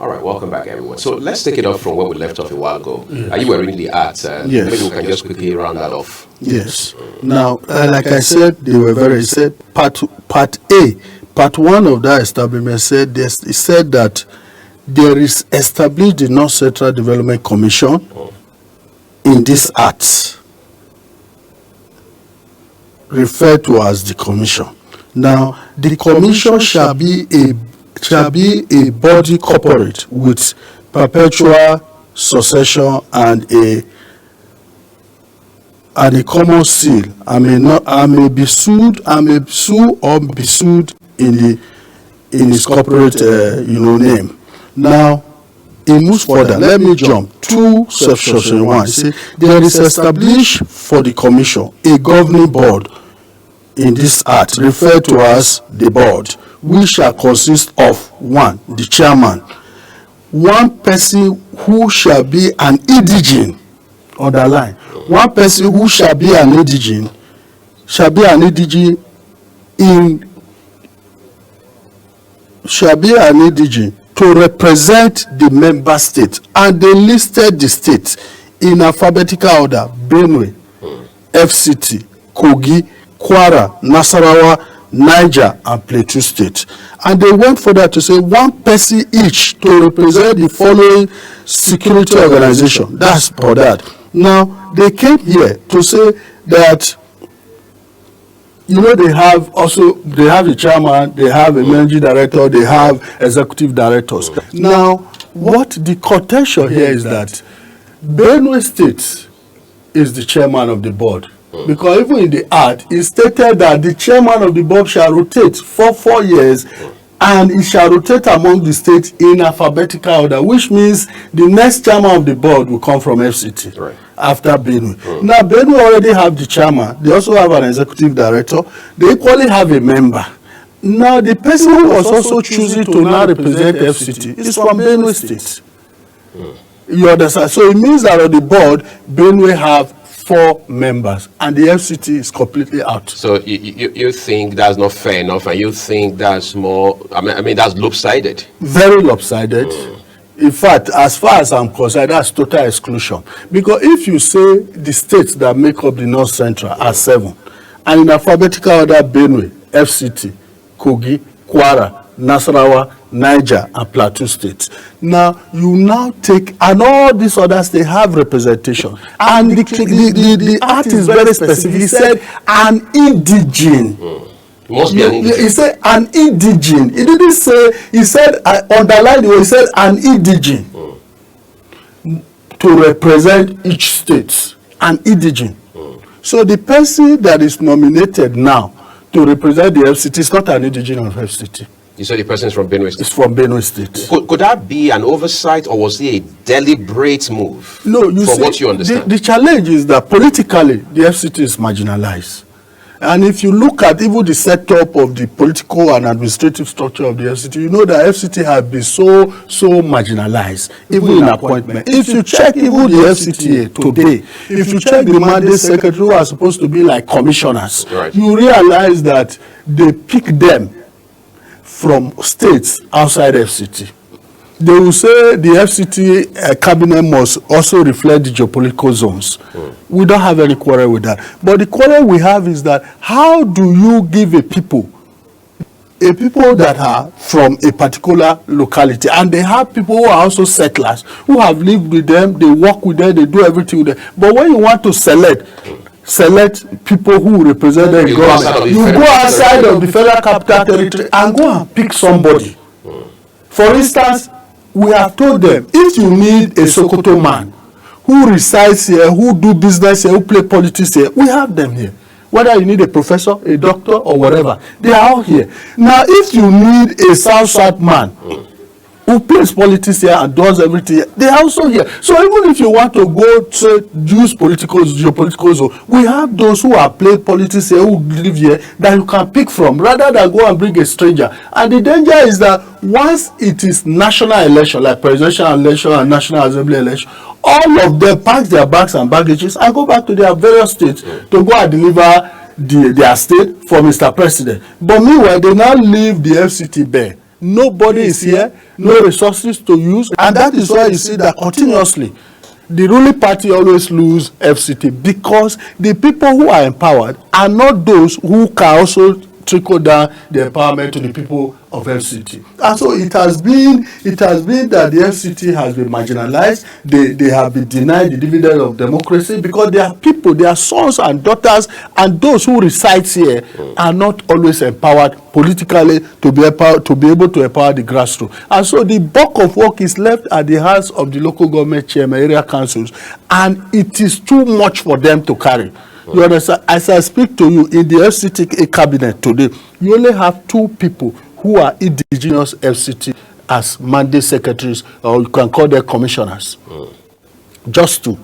All right, welcome back, everyone. So let's take it off from where we left off a while ago. You were reading the ads, and Yes. maybe we can just quickly round that off. Yes. Now, like I said, they were very said part one of that establishment said this. It said that there is established the North Central Development Commission in this act, referred to as the commission. Now, the commission shall be a body corporate with perpetual succession and a common seal. I may be sued or be sued in his corporate name. Now, it moves further. Let me jump to subsection 1. See, there is established for the commission a governing board in this act, referred to as the board, which shall consist of 1, the chairman, 1 person who shall be an indigene, underline, 1 person who shall be an indigene to represent the member state, and they listed the states in alphabetical order: Benue, FCT, Kogi, Kwara, Nasarawa, Niger, and Plateau State. And they went further to say 1 person each to represent the following security organization. That's for that. Now, they came here to say that, they have the chairman, they have a managing director, they have executive directors. Now, what the contention here is that Benue State is the chairman of the board. Because even in the act, it stated that the chairman of the board shall rotate for 4 years, and it shall rotate among the states in alphabetical order, which means the next chairman of the board will come from FCT. Right. After Benue. Now, Benue already have the chairman. They also have an executive director. They equally have a member. Now, the person who was also choosing to now represent FCT is from Benue State. You understand? So it means that on the board, Benue have 4 members, and the FCT is completely out. So you think that's not fair enough, and you think that's more, that's lopsided? Very lopsided. In fact, as far as I'm concerned, that's total exclusion. Because if you say the states that make up the North Central are 7, and in alphabetical order, Benue, FCT, Kogi, Kwara, Nasarawa, Niger, and Plateau States. Now, you now take, and all these others, they have representation. And the act is very specific. He said, an indigene. He said an indigene. He didn't say, he said, I underlined it, he said an indigene to represent each state. An indigene. So the person that is nominated now to represent the FCT is not an indigene of FCT. You said the person is from Benue State? It's from Benue State. Could that be an oversight, or was it a deliberate move? No, you see, what you understand? The challenge is that politically, the FCT is marginalized. And if you look at even the setup of the political and administrative structure of the FCT, you know that FCT has been so marginalized, even in appointment. If you check even the FCTA today, if you check the mandate secretary who are supposed to be like commissioners, right, you realize that they pick them from states outside FCT. They will say the FCT cabinet must also reflect the geopolitical zones. We don't have any quarrel with that. But the quarrel we have is that how do you give a people that are from a particular locality, and they have people who are also settlers, who have lived with them, they work with them, they do everything with them. But when you want to select people who represent the government, you go outside of the federal capital territory and go and pick somebody. For instance, we have told them, if you need a Sokoto man who resides here, who do business here, who play politics here, we have them here. Whether you need a professor, a doctor, or whatever, they are all here. Now, if you need a South man who plays politics here and does everything here, they are also here. So even if you want to go to use geopolitical zone, we have those who have played politics here, who live here, that you can pick from, rather than go and bring a stranger. And the danger is that once it is national election, like presidential election and national assembly election, all of them pack their bags and baggages and go back to their various states to go and deliver their state for Mr. President. But meanwhile, they now leave the FCT bare. Nobody is here, no resources to use, and that is why you see that continuously the ruling party always lose FCT, because the people who are empowered are not those who can also trickle down the empowerment to the people of FCT. And so it has been that the FCT has been marginalized. They have been denied the dividend of democracy, because their people, their sons and daughters, and those who reside here are not always empowered politically to be able to empower the grassroots. And so the bulk of work is left at the hands of the local government chairman, area councils, and it is too much for them to carry. You understand? As I speak to you, in the FCT cabinet today, you only have 2 people who are indigenous FCT as mandate secretaries, or you can call them commissioners. Just 2.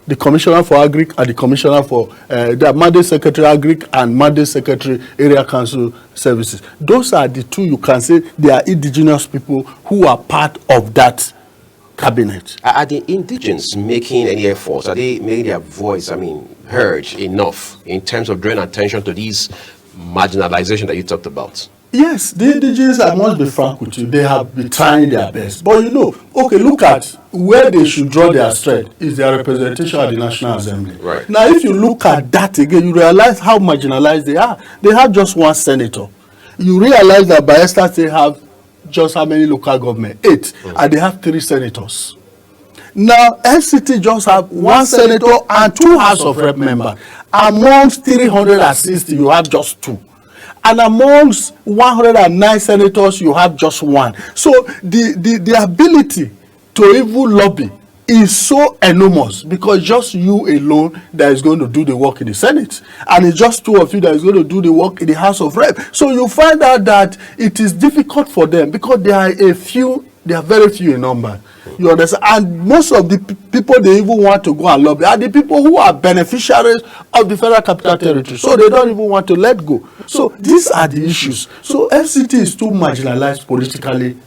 The commissioner for Agric and the commissioner for the mandate secretary Agric and mandate secretary area council services. Those are the 2 you can say they are indigenous people who are part of that cabinet. Are the indigents making any efforts? Are they making their voice, heard enough in terms of drawing attention to these marginalization that you talked about? Yes, the indigenous, I must be frank with you, they have been trying their best. But look at where they should draw their strength is their representation at the National Assembly. Right. Now, if you look at that again, you realize how marginalized they are. They have just 1 senator. You realize that Bayelsa State have just how many local government? 8. And they have 3 senators. Now, FCT just have 1 senator and 2 House of Rep members. Amongst 360, you have just 2. And amongst 109 senators, you have just 1. So the ability to even lobby is so enormous, because just you alone that is going to do the work in the Senate, and it's just 2 of you that is going to do the work in the House of Rep. So you find out that it is difficult for them, because they are very few in number. You understand? And most of the people they even want to go and lobby are the people who are beneficiaries of the Federal Capital Territory. So they don't even want to let go. So these are the issues. So FCT is too marginalized politically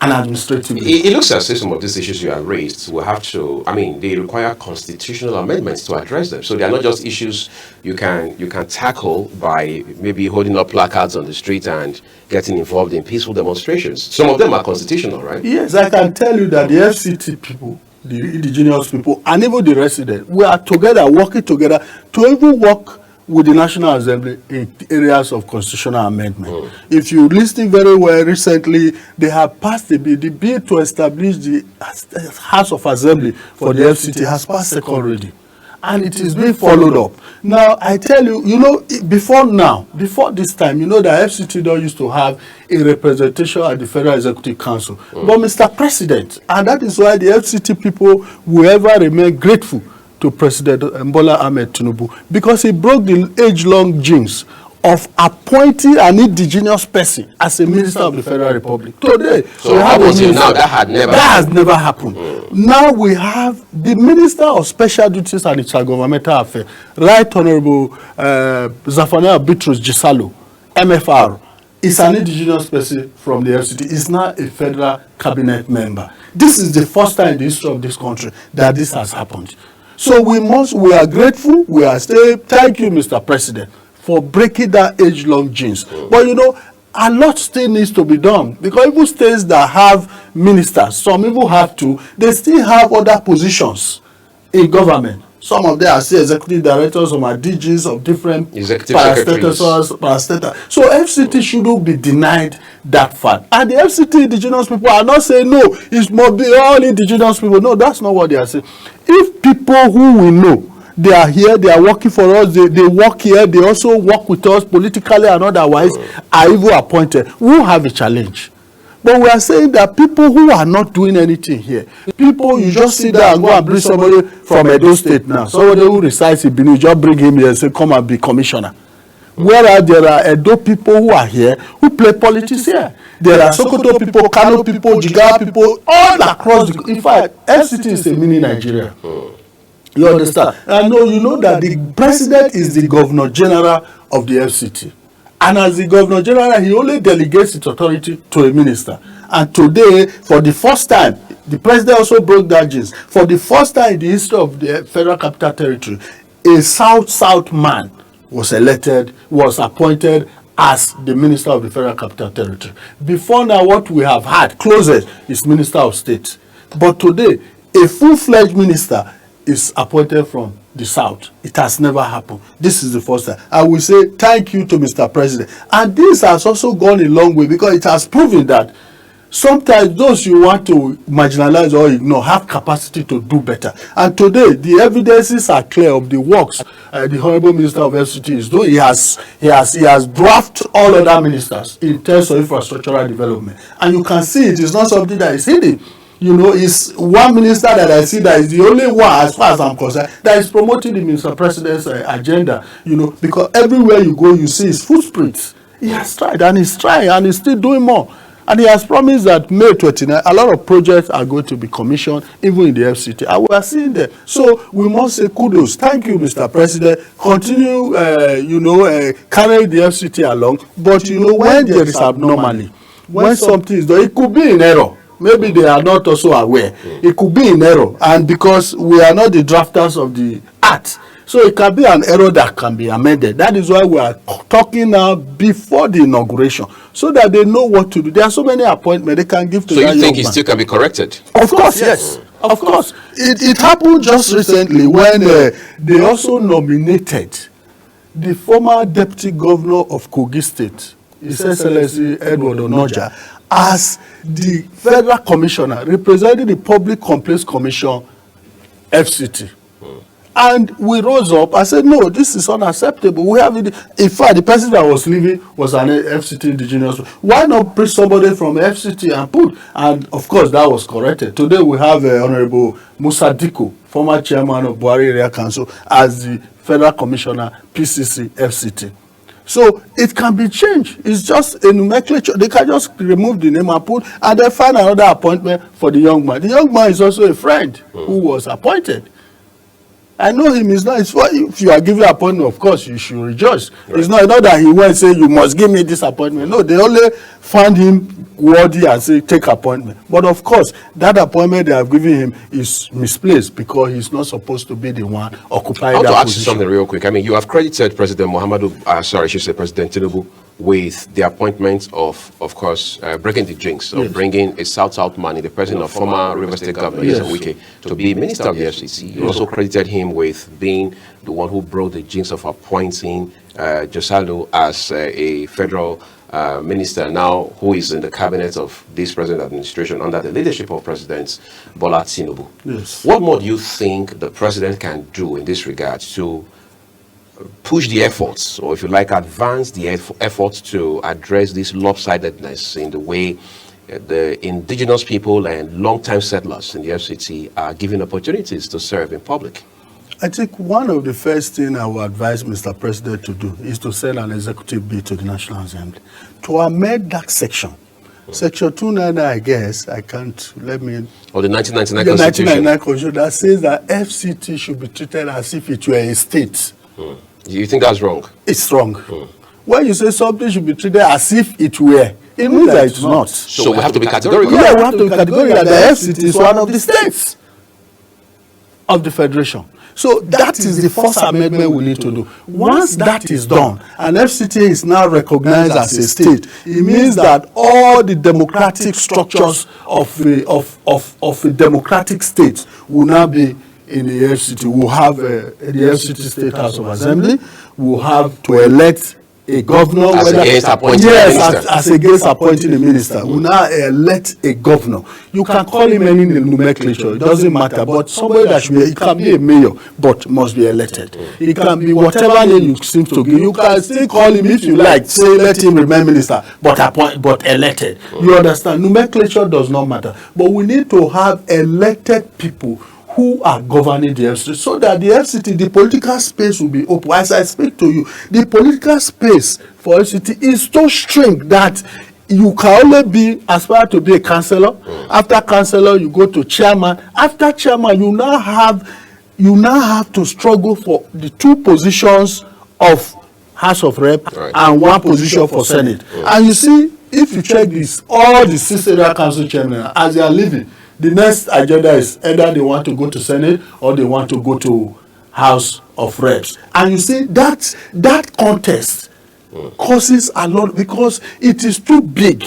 and administratively. It looks as if some of these issues you have raised will have to, they require constitutional amendments to address them. So they are not just issues you can tackle by maybe holding up placards on the street and getting involved in peaceful demonstrations. Some of them are constitutional, right? Yes, I can tell you that the FCT people, the indigenous people, and even the residents, we are together, working together to even work with the National Assembly in areas of constitutional amendment. If you listen very well, recently they have passed the bill to establish the House of Assembly for the FCT has passed second reading, and it is being followed up. Now, I tell you, before this time, that FCT don't used to have a representation at the Federal Executive Council. But Mr. President, and that is why the FCT people will ever remain grateful to President Bola Ahmed Tinubu, because he broke the age-long jinx of appointing an indigenous person as a minister of the Federal Republic. Today, so how was it now? That has never happened. Now we have the Minister of Special Duties and Intergovernmental Affairs, Right Honorable Zafania Bitrus Gisalo, MFR, is an indigenous person from the FCT. Is now a federal cabinet member. This is the first time in the history of this country that this has happened. So we are grateful, we are saying thank you, Mr. President, for breaking that age-long jinx. But a lot still needs to be done, because even states that have ministers, some even have they still have other positions in government. Some of them are still executive directors, some are DGs of different executive parastatals. So FCT shouldn't be denied that fact. And the FCT indigenous people are not saying, no, it must be all indigenous people. No, that's not what they are saying. If people who we know, they are here, they are working for us, they work here, they also work with us politically and otherwise, are even appointed, we will have a challenge. But we are saying that people who are not doing anything here, people you just sit there and go and bring somebody from Edo State now, somebody who resides in Benin, just bring him here and say, come and be commissioner. Whereas there are Edo people who are here who play politics here. There are Sokoto people, Kano people, Jigawa people, all across in fact, FCT is a mini Nigeria. You understand? And you know that the president is the governor general of the FCT. And as the governor general, he only delegates its authority to a minister. And today, for the first time, the president also broke that jinx. For the first time in the history of the Federal Capital Territory, a South man was appointed as the Minister of the Federal Capital Territory. Before now, what we have had closest is Minister of State. But today, a full-fledged minister is appointed from the South. It has never happened. This is the first time. I will say thank you to Mr. President. And this has also gone a long way because it has proven that sometimes those you want to marginalize or ignore have capacity to do better. And today, the evidences are clear of the works the Honorable Minister of FCT is doing. He has drafted all other ministers in terms of infrastructural development. And you can see it is not something that is hidden. You know, it's one minister that I see that is the only one, as far as I'm concerned, that is promoting the Mr. President's agenda. You know, because everywhere you go, you see his footprints. He has tried and he's trying and he's still doing more. And he has promised that May 29, a lot of projects are going to be commissioned, even in the FCT. And we are seeing them. So we must say kudos. Thank you, Mr. President. Continue, carry the FCT along. But, you know, when there is abnormality, when something is done, it could be in error. Maybe they are not also aware. It could be in error. And because we are not the drafters of the act, so it can be an error that can be amended. That is why we are talking now before the inauguration, so that they know what to do. There are so many appointments they can give to that young man. So you think it still can be corrected? Of course, yes. Of course. It happened just recently when they also nominated the former deputy governor of Kogi State, His Excellency Edward Onoja, as the federal commissioner representing the Public Complaints Commission, FCT. And we rose up. I said, no, this is unacceptable. We have it. In fact, the person that was leaving was an FCT indigenous. Why not bring somebody from FCT and put? And of course, that was corrected. Today we have Honorable Musa Diko, former chairman of Buhari Area Council, as the federal commissioner, PCC, FCT. So it can be changed. It's just a nomenclature. They can just remove the name and put, and then find another appointment for the young man. The young man is also a friend who was appointed. I know him. It's not. It's what if you are given an appointment, of course you should rejoice. Right. It's not that he went and say you must give me this appointment. No, they only found him worthy and say take appointment. But of course, that appointment they have given him is misplaced because he's not supposed to be the one occupying that position. I want to ask you something real quick. I mean, you have credited President President Tinubu with the appointment of course, breaking the jinx of bringing a South man in the person of former River State Governor Wike to be Minister of the FCC. You also credited him with being the one who broke the jinx of appointing Josalo as a federal minister now who is in the cabinet of this present administration under the leadership of President Bola Tinubu. Yes. What more do you think the president can do in this regard to push the efforts, or if you like, advance the efforts to address this lopsidedness in the way the indigenous people and long-time settlers in the FCT are given opportunities to serve in public? I think one of the first things I would advise Mr. President to do is to send an executive bill to the National Assembly to amend that section. Section 299, I guess, I can't, let me... Or the 1999 Constitution. 1999 Constitution that says that FCT should be treated as if it were a state. You think that's wrong? It's wrong. When you say something should be treated as if it were, it means that it's not. So we have to be categorical? Yeah, we have to be categorical. The FCT is one of the states of the Federation. So that is the first amendment we need to do. Once that is done, and FCT is now recognized as a state, it means that all the democratic structures of a democratic state will now be in the FCT. We'll have the FCT State House of Assembly. We'll have to elect a governor. As against appointing a minister. As against appointing a minister. We'll now elect a governor. You can call him any nomenclature. It doesn't matter. But somebody that should be, it can be a mayor, but must be elected. It can be whatever name you seem to give. You can still call him if you like. Say, let him remain minister, but elected. You understand? Nomenclature does not matter. But we need to have elected people who are governing the FCT, so that the FCT, the political space will be open. As I speak to you, the political space for FCT is so strict that you can only be aspire to be a councillor. After councillor, you go to chairman. After chairman, you now have to struggle for the two positions of House of Rep and one position for Senate. And you see, if you check this, all the 6 area council chairmen, as they are leaving, the next agenda is either they want to go to Senate or they want to go to House of Reps. And you see that contest causes a lot because it is too big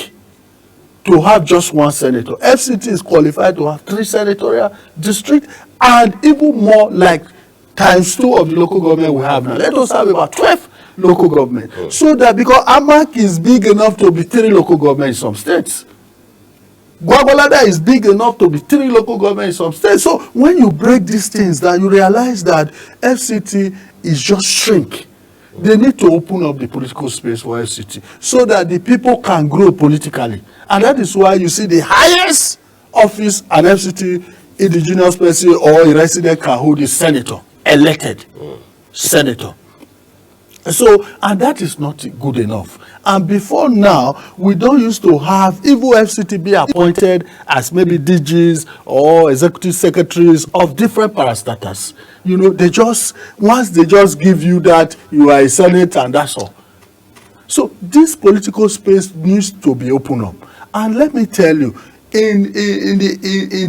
to have just one senator. FCT is qualified to have 3 senatorial districts and even more like ×2 of the local government we have now. Let us have about 12 local government. So that because Amak is big enough to be 3 local government in some states. Gwagwalada is big enough to be 3 local government in some states. So when you break these things down, you realize that FCT is just shrink. They need to open up the political space for FCT so that the people can grow politically. And that is why you see the highest office an FCT indigenous person or a resident can hold is senator, elected senator. So, and that is not good enough. And before now, we don't used to have even FCT be appointed as maybe DGs or executive secretaries of different parastatals. You know, they just, once they just give you that, you are a senate and that's all. So this political space needs to be opened up. And let me tell you, in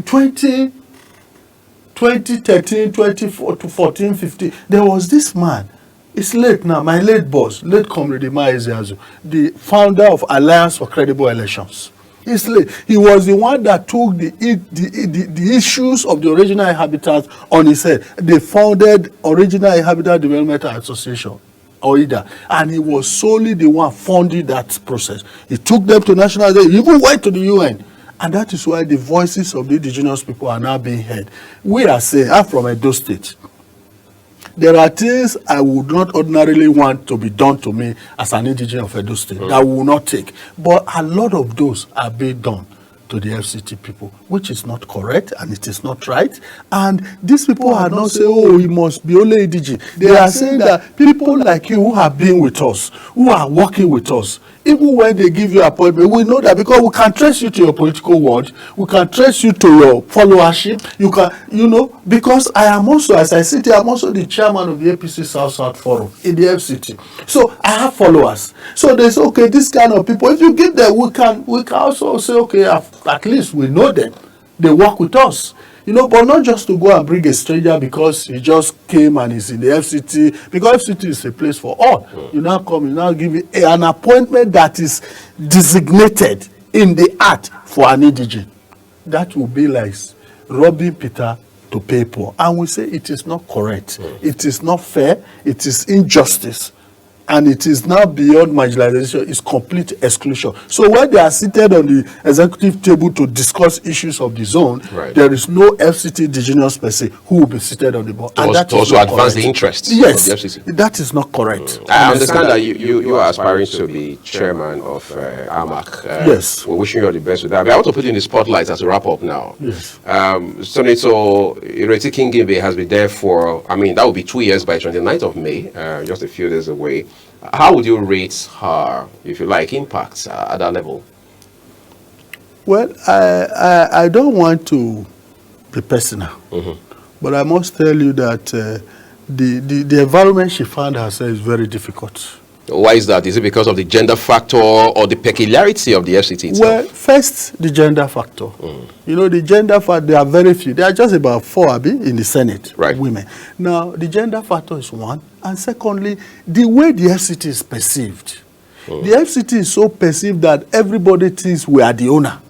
2013, 2014, 15, there was this man. It's late now. My late boss, late Comrade, the founder of Alliance for Credible Elections. He's late. He was the one that took the issues of the original inhabitants on his head. They founded Original Inhabitant Development Association, OIDA, and he was solely the one funding that process. He took them to national day. He even went to the UN. And that is why the voices of the indigenous people are now being heard. We are saying, I'm from Edo State. There are things I would not ordinarily want to be done to me as an indigenous of Edo State that I will not take. But a lot of those are being done to the FCT people, which is not correct and it is not right. And these people are not saying, oh, it must be only EDG. They are saying that people like you who have been with us, who are working with us, even when they give you appointment, we know that because we can trace you to your political ward, we can trace you to your followership, you can, you know, because I am also, as I sit here, I'm also the chairman of the APC South Forum in the FCT. So I have followers. So they say, okay, this kind of people, if you give them, we can also say, okay, at least we know them. They work with us. You know, but not just to go and bring a stranger because he just came and is in the FCT, because FCT is a place for all. You now come, you now give an appointment that is designated in the act for an indigene. That will be like robbing Peter to pay Paul. And we say it is not correct. It is not fair. It is injustice. And it is now beyond marginalization, it's complete exclusion. So when they are seated on the executive table to discuss issues of the zone, there is no FCT indigenous person who will be seated on the board. And that to also advance the interests of the FCT. That is not correct. I understand that you are aspiring to be chairman of AMAC. Yes. We're wishing you all the best with that. But I want to put you in the spotlight as we wrap up now. Yes. Senator Ireti Kingimbe has been there for, I mean, that will be 2 years by 29th of May, just a few days away. How would you rate her, if you like, impact at that level? Well, I don't want to be personal, but I must tell you that the environment she found herself is very difficult. Why is that? Is it because of the gender factor or the peculiarity of the FCT itself? Well, first, the gender factor. You know, the gender factor, there are very few. There are just about 4 in the Senate, women. Now, the gender factor is one. And secondly, the way the FCT is perceived. The FCT is so perceived that everybody thinks we are the owner.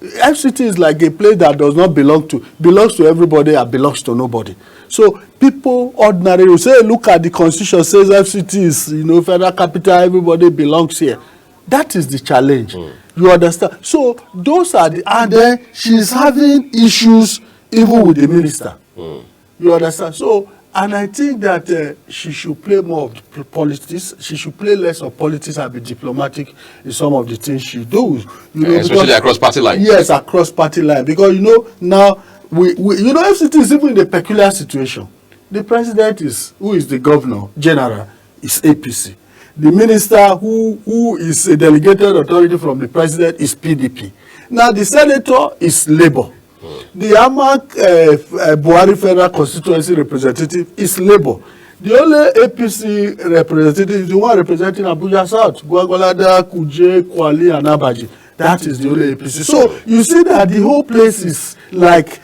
FCT is like a place that does not belongs to everybody and belongs to nobody. So people ordinarily will say, look at the constitution, says FCT is, you know, federal capital, everybody belongs here. That is the challenge. You understand? So those are the, and then she's having issues even with the minister. You understand? So, and I think that she should play more of politics. She should play less of politics and be diplomatic in some of the things she does. You know, especially across party lines. Yes, across party line. Because, you know, now, you know, FCT is even in a peculiar situation. The president is, who is the governor general, is APC. The minister who is a delegated authority from the president is PDP. Now, the senator is Labour. The AMAC Buhari Federal Constituency representative is Labour. The only APC representative is the one representing Abuja South, Gwagwalada, Kuje, Kwali, and Abaji. That is the only APC. So you see that the whole place is like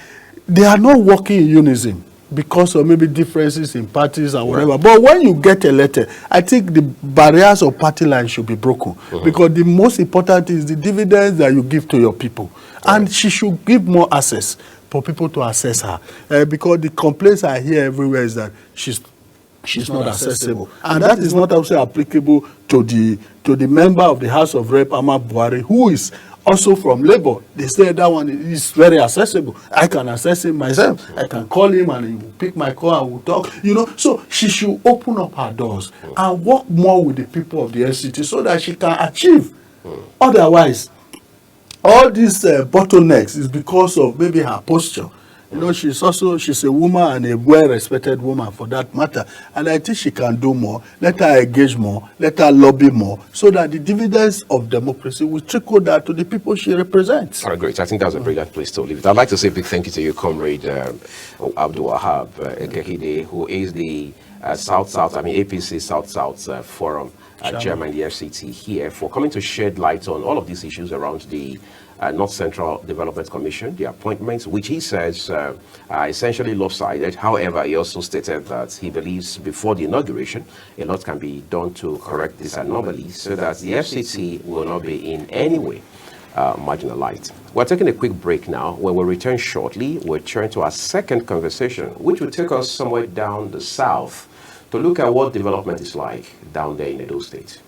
they are not working in unison. because of maybe differences in parties and whatever. But when you get elected, I think the barriers of party lines should be broken, because the most important is the dividends that you give to your people. And she should give more access for people to access her, because the complaints I hear everywhere is that she's not accessible, and that is not also applicable to the member of the House of Rep, Ahmad Buhari, who is also from Labour. They say that one is very accessible. I can access him myself. I can call him and he will pick my call and we'll talk. So she should open up her doors and work more with the people of the FCT so that she can achieve. Otherwise, all these bottlenecks is because of maybe her posture. She's a woman, and a well-respected woman for that matter. And I think she can do more. Let her engage more. Let her lobby more, so that the dividends of democracy will trickle down to the people she represents. All right, great. I think that's a brilliant place to leave it. I'd like to say a big thank you to you, Comrade Abdulwahab Ekekhide, who is the APC South-South Forum chairman, the FCT, here, for coming to shed light on all of these issues around the North Central Development Commission, the appointments, which he says are essentially lopsided. However, he also stated that he believes before the inauguration, a lot can be done to correct this anomaly so that the FCT will not be in any way marginalized. We're taking a quick break now. When we return shortly, we'll turn to our second conversation, which will take us somewhere down the south to look at what development is like down there in Edo State.